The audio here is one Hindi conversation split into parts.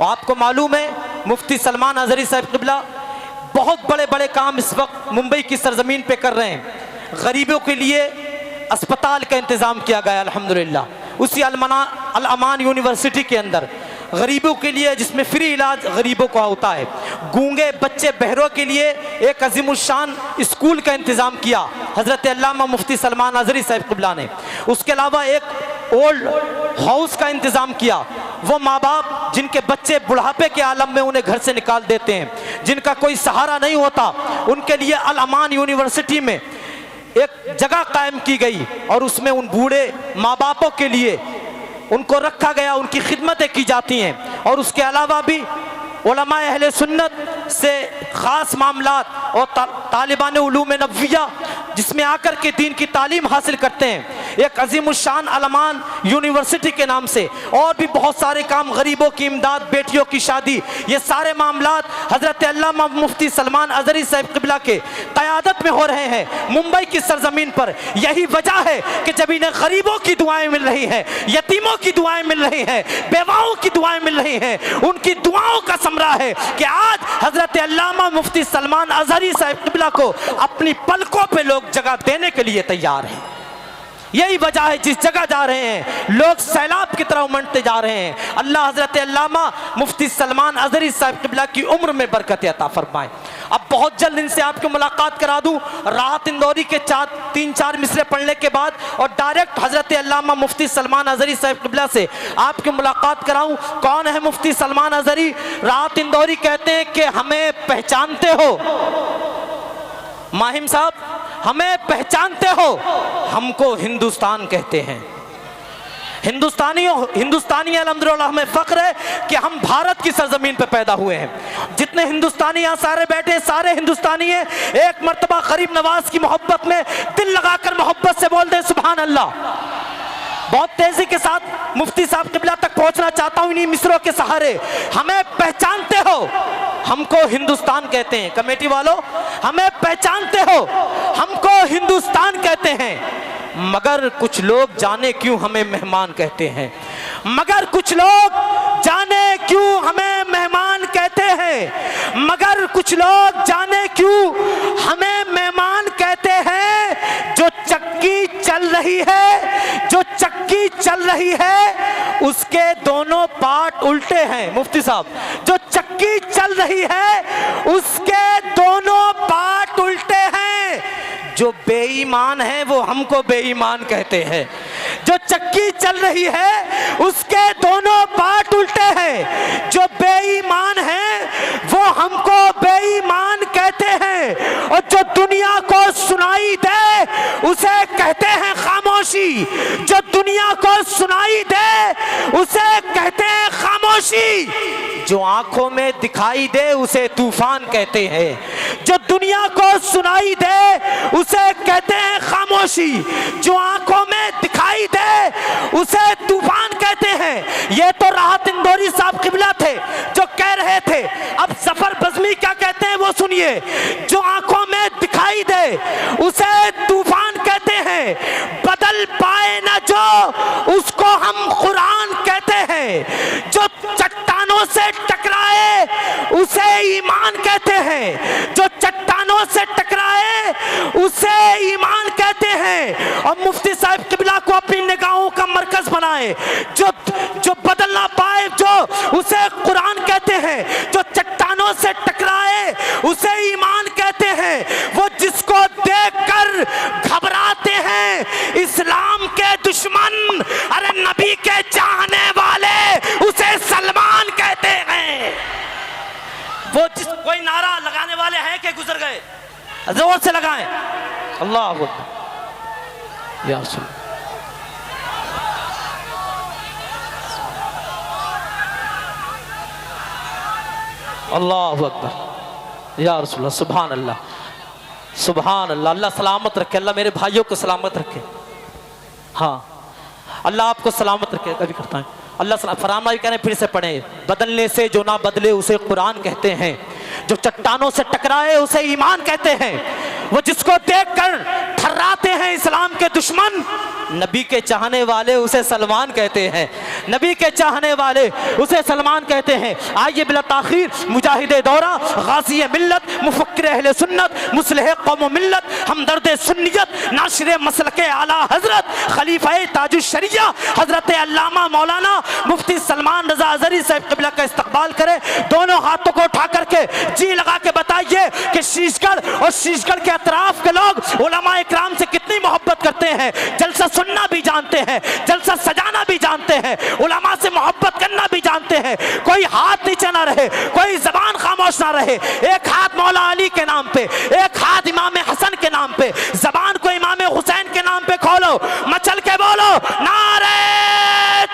और आपको मालूम है मुफ्ती सलमान अजहरी साहब क़िबला बहुत बड़े बड़े काम इस वक्त मुंबई की सरजमीन पे कर रहे हैं। गरीबों के लिए अस्पताल का इंतज़ाम किया गया अल्हम्दुलिल्लाह उसी अल अमान यूनिवर्सिटी के अंदर गरीबों के लिए, जिसमें फ्री इलाज गरीबों का होता है। गूंगे बच्चे बहरों के लिए एक अजीमुशान स्कूल का इंतज़ाम किया हज़रत अल्लामा मुफ्ती सलमान अजहरी साहब क़िबला ने। उसके अलावा एक ओल्ड हाउस का इंतज़ाम किया। वो माँ बाप जिनके बच्चे बुढ़ापे के आलम में उन्हें घर से निकाल देते हैं, जिनका कोई सहारा नहीं होता, उनके लिए अल अमान यूनिवर्सिटी में एक जगह कायम की गई और उसमें उन बूढ़े माँ बापों के लिए उनको रखा गया, उनकी खिदमतें की जाती हैं। और उसके अलावा भी उलमा अहले सुन्नत से ख़ास मामलात और तालिबान उलूम नबविया जिसमें आकर के दीन की तालीम हासिल करते हैं, एक अजीमुशान अल अमान यूनिवर्सिटी के नाम से। और भी बहुत सारे काम, गरीबों की इमदाद, बेटियों की शादी, ये सारे मामलात हज़रत अल्लामा मुफ्ती सलमान अजहरी साहब क़िबला के क़यादत में हो रहे हैं मुंबई की सरजमीन पर। यही वजह है कि जब इन्हें गरीबों की दुआएं मिल रही हैं, यतीमों की दुआएं मिल रही हैं, बेवाओं की दुआएं मिल रही हैं, उनकी दुआओं का समरा है कि आज हज़रत अल्लामा मुफ्ती सलमान अजहरी साहब क़िबला को अपनी पलकों पे लोग जगह देने के लिए तैयार हैं। यही वजह है जिस जगह जा रहे हैं लोग सैलाब की तरह उमड़ते जा रहे हैं। अल्लाह हज़रत अल्लामा मुफ्ती सलमान अजहरी साहब क़िबला की उम्र में बरकत अता फरमाए। अब बहुत जल्द इनसे आपको मुलाकात करा दूं राहत इंदौरी के 3-4 मिसरे पढ़ने के बाद, और डायरेक्ट हज़रत अल्लामा मुफ्ती सलमान अजहरी साहब क़िबला से आपकी मुलाकात कराऊं। कौन है मुफ्ती सलमान अजहरी? राहत इंदौरी कहते हैं कि हमें पहचानते हो माहिम साहब, हमें पहचानते हो? हमको हिंदुस्तान कहते हैं। हिंदुस्तानी अल्हम्दुलिल्लाह हमें फ़ख्र है कि हम भारत की सरजमीन पे पैदा हुए हैं। जितने हिंदुस्तानी यहाँ सारे बैठे हैं सारे हिंदुस्तानी हैं। एक मर्तबा गरीब नवाज की मोहब्बत में दिल लगाकर मोहब्बत से बोल दे सुभान अल्लाह। बहुत तेजी के साथ मुफ्ती साहब क़िबला तक पहुंचना चाहता हूं इन्हीं मिसरों के सहारे। हमें पहचानते हो? हमको हिंदुस्तान कहते हैं। कमेटी वालों, हमें पहचानते हो? हमको हिंदुस्तान कहते हैं। मगर कुछ लोग जाने क्यों हमें मेहमान कहते हैं। मगर कुछ लोग जाने क्यों हमें मेहमान कहते हैं। मगर कुछ लोग जाने क्यों हमें मेहमान कहते हैं। जो चक्की चल रही है, जो चक्की चल रही है, उसके दोनों पार्ट उल्टे हैं। मुफ्ती साहब, जो चक्की चल रही है उसके दोनों पार्ट उल्टे हैं। जो बेईमान है वो हमको बेईमान कहते हैं। जो चक्की चल रही है उसके दोनों पार्ट उल्टे हैं। जो बेईमान है वो हमको बेईमान कहते हैं। और जो दुनिया को सुनाई दे उसे कहते हैं खामोशी। जो दुनिया को सुनाई दे उसे कहते हैं खामोशी। जो आंखों में दिखाई दे उसे तूफान कहते हैं। जो दुनिया को सुनाई दे उसे कहते हैं खामोशी। जो आंखों में दिखाई दे उसे तूफान कहते हैं। ये तो राहत इंदौरी साहब क़िबला थे जो कह रहे थे। अब जफर बज़मी क्या कहते हैं वो सुनिए। जो आंखों में दिखाई दे उसे तूफान कहते हैं। बदल पाए ना जो उसको हम कुरान कहते हैं। जो चट्टानों से टकराए उसे ईमान कहते हैं। जो चट्टानों से टकराए उसे ईमान कहते हैं। और मुफ्ती साहब क़िबला को अपनी निगाहों का मरकज बनाए। जो बदल ना पाए जो उसे कुरान कहते हैं। जो चट्टानों से टकराए उसे ईमान कहते हैं। वो जिसको देखकर घबराते हैं इस्लाम के दुश्मन, अरे नबी के चाहने वाले उसे सलमान कहते हैं। वो जिस कोई नारा लगाने वाले हैं कि गुजर गए, जोर से लगाएं अल्लाह अकबर या रसूल। अल्लाह अकबर या रसूल। सुभान अल्लाह, सुभान अल्लाह। अल्लाह सलामत रखे, अल्लाह मेरे भाइयों को सलामत रखे। हाँ, अल्लाह आपको सलामत रखे। कभी करता है अल्लाह फरमान भाई कह रहे हैं, फिर से पढ़े। बदलने से जो ना बदले उसे कुरान कहते हैं। जो चट्टानों से टकराए उसे ईमान कहते हैं। वो जिसको देखकर थर्राते हैं इस्लाम के दुश्मन, नबी के चाहने वाले उसे सलमान कहते हैं। नबी के चाहने वाले उसे सलमान कहते हैं। आइए बिला ताखीर मुजाहिद दौरा, गाज़ी मिल्लत, मुफक्किर अहले सुन्नत, मुस्लिह कौम मिल्लत, हमदर्द सुन्नियत, नाशिर मसलके आला हजरत, खलीफा ताजुश शरिया हजरत अल्लामा मौलाना मुफ्ती सलमान रजा अज़हरी साहब क़िबला का इस्तकबाल करे। दोनों हाथों को उठा करके जी लगा के बताइए कि शीशगढ़ और शीशगढ़ के अतराफ के लोग उलमा इकराम से कितनी मोहब्बत करते हैं। जलसा सुनना भी जानते हैं, जलसा सजाना भी जानते हैं, उलमा से मोहब्बत करना भी जानते हैं। कोई हाथ नीचे ना रहे, कोई जबान खामोश ना रहे। एक हाथ मौला अली के नाम पे, एक हाथ इमाम हसन के नाम पे, जबान को इमाम हुसैन के नाम पे खोलो, मचल के बोलो नारे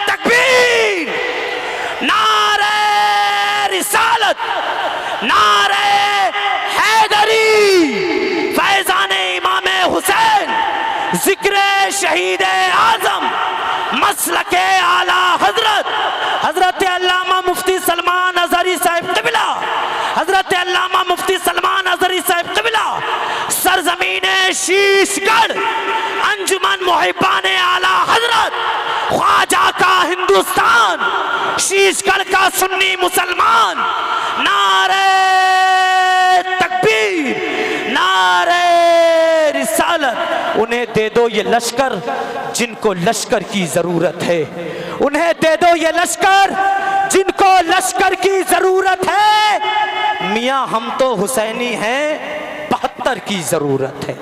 तकबीर, नारे रिसालत, नारे हैदरी, फैजाने इमाम हुसैन, जिक्र शहीद आजम, मसलके आला हजरत, हजरत अल्लामा मुफ्ती सलमान अज़हरी साहिब क़िबला, हजरत अल्लामा मुफ्ती सलमान अज़हरी साहिब क़िबला, सरजमीने शीशगढ़, अंजुमन मुहिब्बाने आला हजरत, ख्वाजा का हिंदुस्तान, शीशगढ़ का सुन्नी मुसलमान, नारे तकबीर, नारे रिसालत। उन्हें दे दो ये लश्कर जिनको लश्कर की जरूरत है, उन्हें दे दो ये लश्कर जिनको लश्कर की जरूरत है। मियां हम तो हुसैनी हैं, 72 की जरूरत है।